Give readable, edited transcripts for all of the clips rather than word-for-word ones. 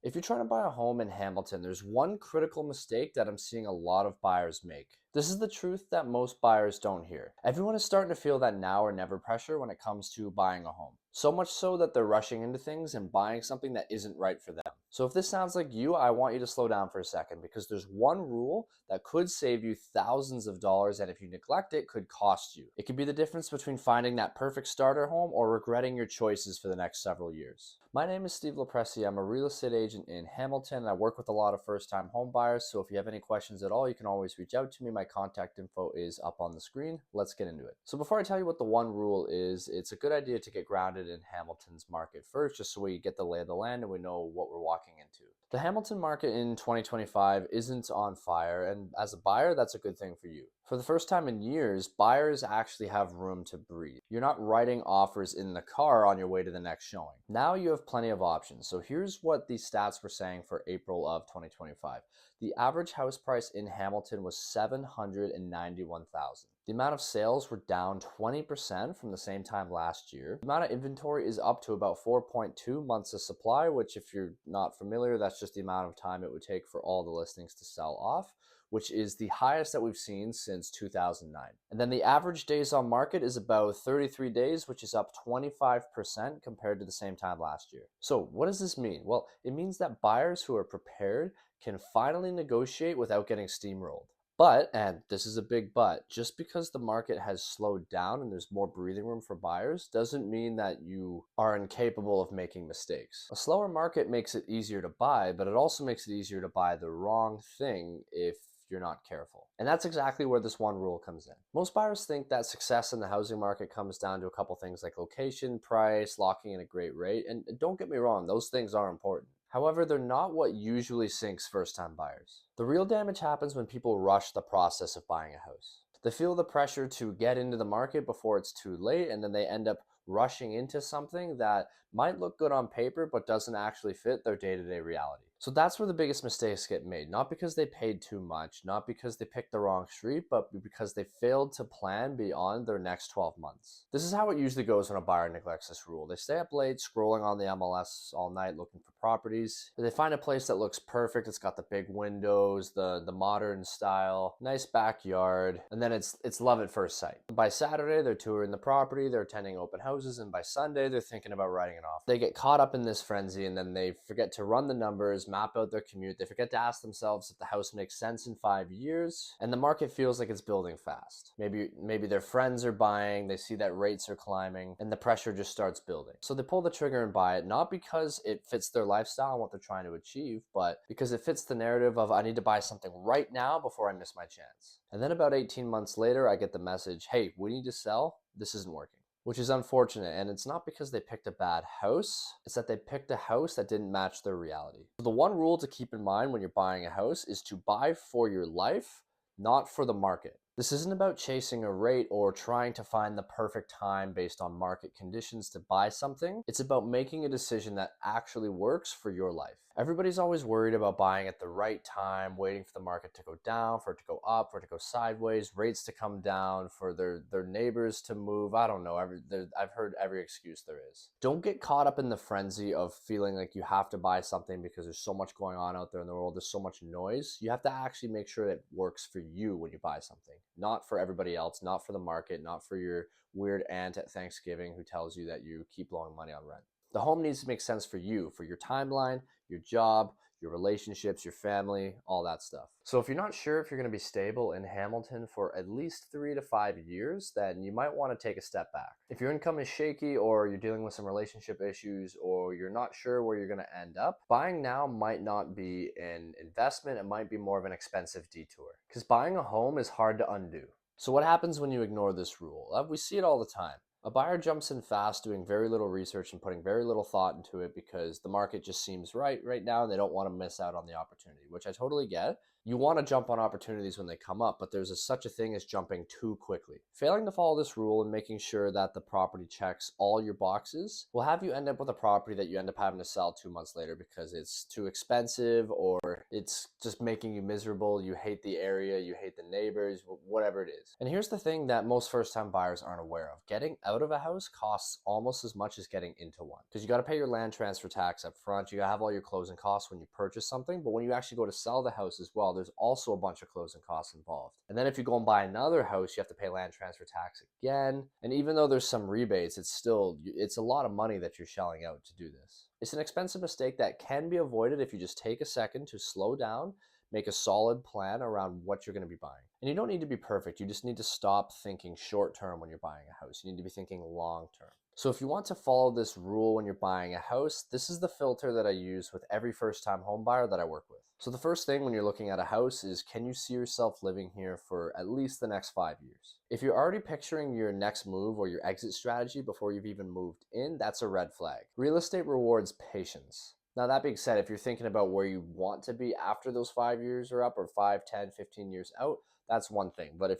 If you're trying to buy a home in Hamilton, there's one critical mistake that I'm seeing a lot of buyers make. This is the truth that most buyers don't hear. Everyone is starting to feel that now or never pressure when it comes to buying a home. So much so that they're rushing into things and buying something that isn't right for them. So if this sounds like you, I want you to slow down for a second because there's one rule that could save you thousands of dollars, and if you neglect it, could cost you. It could be the difference between finding that perfect starter home or regretting your choices for the next several years. My name is Steve Lopresti. I'm a real estate agent in Hamilton, and I work with a lot of first-time home buyers. So if you have any questions at all, you can always reach out to me. My contact info is up on the screen. Let's get into it. So before I tell you what the one rule is, it's a good idea to get grounded in Hamilton's market first, just so we get the lay of the land and we know what we're walking into. The Hamilton market in 2025 isn't on fire, and as a buyer, that's a good thing for you. For the first time in years, buyers actually have room to breathe. You're not writing offers in the car on your way to the next showing. Now you have plenty of options. So here's what the stats were saying for April of 2025. The average house price in Hamilton was $791,000. The amount of sales were down 20% from the same time last year. The amount of inventory is up to about 4.2 months of supply, which if you're not familiar, that's just the amount of time it would take for all the listings to sell off, which is the highest that we've seen since 2009. And then the average days on market is about 33 days, which is up 25% compared to the same time last year. So what does this mean? Well, it means that buyers who are prepared can finally negotiate without getting steamrolled. But, and this is a big but, just because the market has slowed down and there's more breathing room for buyers doesn't mean that you are incapable of making mistakes. A slower market makes it easier to buy, but it also makes it easier to buy the wrong thing if you're not careful. And that's exactly where this one rule comes in. Most buyers think that success in the housing market comes down to a couple things like location, price, locking in a great rate, and don't get me wrong, those things are important. However, they're not what usually sinks first-time buyers. The real damage happens when people rush the process of buying a house. They feel the pressure to get into the market before it's too late, and then they end up rushing into something that might look good on paper but doesn't actually fit their day-to-day reality. So that's where the biggest mistakes get made, not because they paid too much, not because they picked the wrong street, but because they failed to plan beyond their next 12 months. This is how it usually goes when a buyer neglects this rule. They stay up late scrolling on the MLS all night looking for properties. They find a place that looks perfect. It's got the big windows, the modern style, nice backyard, and then it's love at first sight. By Saturday, they're touring the property, they're attending open houses, and by Sunday, they're thinking about writing it off. They get caught up in this frenzy, and then they forget to run the numbers, map out their commute. They forget to ask themselves if the house makes sense in 5 years, and the market feels like it's building fast. Maybe their friends are buying, they see that rates are climbing, and the pressure just starts building. So they pull the trigger and buy it, not because it fits their lifestyle and what they're trying to achieve, but because it fits the narrative of I need to buy something right now before I miss my chance. And then about 18 months later, I get the message, hey, we need to sell. This isn't working. Which is unfortunate, and it's not because they picked a bad house, it's that they picked a house that didn't match their reality. So the one rule to keep in mind when you're buying a house is to buy for your life, not for the market. This isn't about chasing a rate or trying to find the perfect time based on market conditions to buy something. It's about making a decision that actually works for your life. Everybody's always worried about buying at the right time, waiting for the market to go down, for it to go up, for it to go sideways, rates to come down, for their neighbors to move. I don't know. I've heard every excuse there is. Don't get caught up in the frenzy of feeling like you have to buy something because there's so much going on out there in the world. There's so much noise. You have to actually make sure it works for you when you buy something, not for everybody else, not for the market, not for your weird aunt at Thanksgiving who tells you that you keep blowing money on rent. The home needs to make sense for you, for your timeline, your job, your relationships, your family, all that stuff. So if you're not sure if you're going to be stable in Hamilton for at least 3 to 5 years, then you might want to take a step back. If your income is shaky or you're dealing with some relationship issues or you're not sure where you're going to end up, buying now might not be an investment. It might be more of an expensive detour because buying a home is hard to undo. So what happens when you ignore this rule? We see it all the time. A buyer jumps in fast, doing very little research and putting very little thought into it because the market just seems right now and they don't want to miss out on the opportunity, which I totally get. You want to jump on opportunities when they come up, but there's such a thing as jumping too quickly. Failing to follow this rule and making sure that the property checks all your boxes will have you end up with a property that you end up having to sell 2 months later because it's too expensive or it's just making you miserable. You hate the area, you hate the neighbors, whatever it is. And here's the thing that most first-time buyers aren't aware of. Getting out out of a house costs almost as much as getting into one. Because you got to pay your land transfer tax up front, you got to have all your closing costs when you purchase something, but when you actually go to sell the house as well, there's also a bunch of closing costs involved. And then if you go and buy another house, you have to pay land transfer tax again. And even though there's some rebates, it's a lot of money that you're shelling out to do this. It's an expensive mistake that can be avoided if you just take a second to slow down, make a solid plan around what you're going to be buying. And you don't need to be perfect. You just need to stop thinking short term when you're buying a house. You need to be thinking long term. So if you want to follow this rule when you're buying a house, this is the filter that I use with every first-time home buyer that I work with. So the first thing when you're looking at a house is, can you see yourself living here for at least the next 5 years? If you're already picturing your next move or your exit strategy before you've even moved in, that's a red flag. Real estate rewards patience. Now, that being said, if you're thinking about where you want to be after those 5 years are up, or 5, 10, 15 years out, that's one thing. But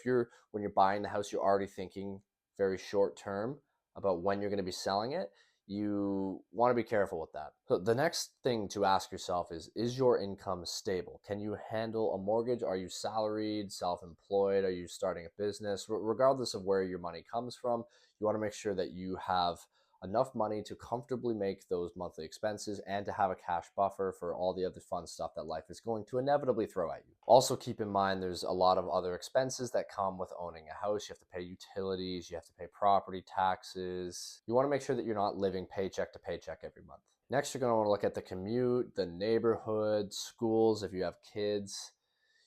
when you're buying the house, you're already thinking very short term about when you're going to be selling it, you want to be careful with that. So the next thing to ask yourself is your income stable? Can you handle a mortgage? Are you salaried, self-employed? Are you starting a business? Regardless of where your money comes from, you want to make sure that you have enough money to comfortably make those monthly expenses and to have a cash buffer for all the other fun stuff that life is going to inevitably throw at you. Also keep in mind there's a lot of other expenses that come with owning a house. You have to pay utilities, you have to pay property taxes. You want to make sure that you're not living paycheck to paycheck every month. Next, you're going to want to look at the commute, the neighborhood, schools if you have kids.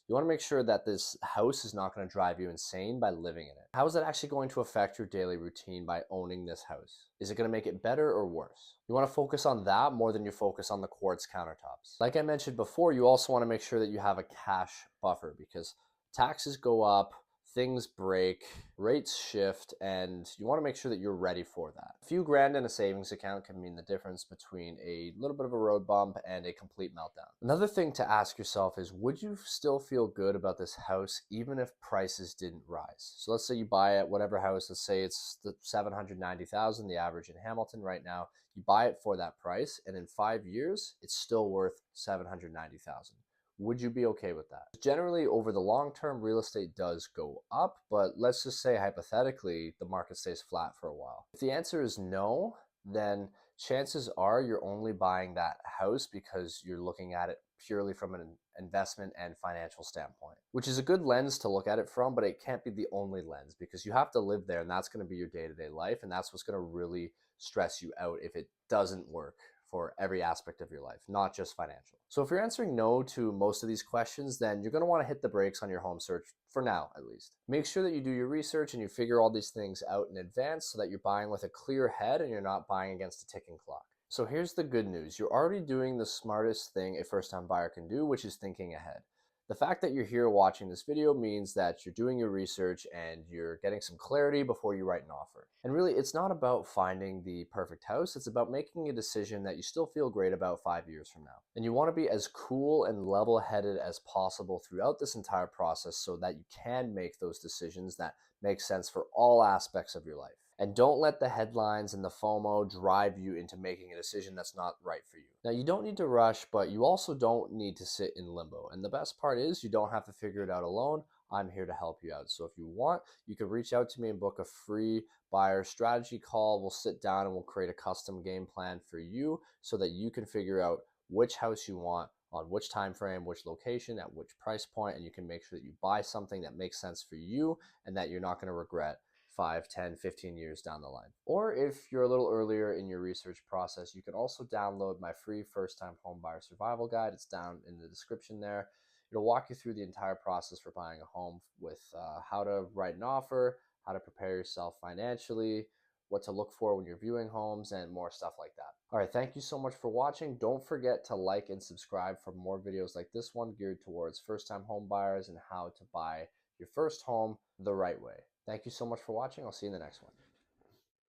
You want to make sure that this house is not going to drive you insane by living in it. How is it actually going to affect your daily routine by owning this house? Is it going to make it better or worse? You want to focus on that more than you focus on the quartz countertops. Like I mentioned before, you also want to make sure that you have a cash buffer because taxes go up, things break, rates shift, and you want to make sure that you're ready for that. A few grand in a savings account can mean the difference between a little bit of a road bump and a complete meltdown. Another thing to ask yourself is, would you still feel good about this house even if prices didn't rise? So let's say you buy it, whatever house, let's say it's the $790,000, the average in Hamilton right now. You buy it for that price, and in 5 years, it's still worth $790,000. Would you be okay with that? Generally, over the long term, real estate does go up, but let's just say hypothetically, the market stays flat for a while. If the answer is no, then chances are you're only buying that house because you're looking at it purely from an investment and financial standpoint, which is a good lens to look at it from, but it can't be the only lens because you have to live there and that's going to be your day-to-day life, and that's what's going to really stress you out if it doesn't work for every aspect of your life, not just financial. So if you're answering no to most of these questions, then you're going to want to hit the brakes on your home search for now, at least. Make sure that you do your research and you figure all these things out in advance so that you're buying with a clear head and you're not buying against a ticking clock. So here's the good news. You're already doing the smartest thing a first-time buyer can do, which is thinking ahead. The fact that you're here watching this video means that you're doing your research and you're getting some clarity before you write an offer. And really, it's not about finding the perfect house. It's about making a decision that you still feel great about 5 years from now. And you want to be as cool and level-headed as possible throughout this entire process so that you can make those decisions that make sense for all aspects of your life. And don't let the headlines and the FOMO drive you into making a decision that's not right for you. Now, you don't need to rush, but you also don't need to sit in limbo. And the best part is you don't have to figure it out alone. I'm here to help you out. So if you want, you can reach out to me and book a free buyer strategy call. We'll sit down and we'll create a custom game plan for you so that you can figure out which house you want, on which time frame, which location, at which price point, and you can make sure that you buy something that makes sense for you and that you're not going to regret 5, 10, 15 years down the line. Or if you're a little earlier in your research process, you can also download my free first-time homebuyer survival guide. It's down in the description there. It'll walk you through the entire process for buying a home with how to write an offer, how to prepare yourself financially, what to look for when you're viewing homes, and more stuff like that. All right, thank you so much for watching. Don't forget to like and subscribe for more videos like this one geared towards first-time home buyers and how to buy your first home the right way. Thank you so much for watching. I'll see you in the next one.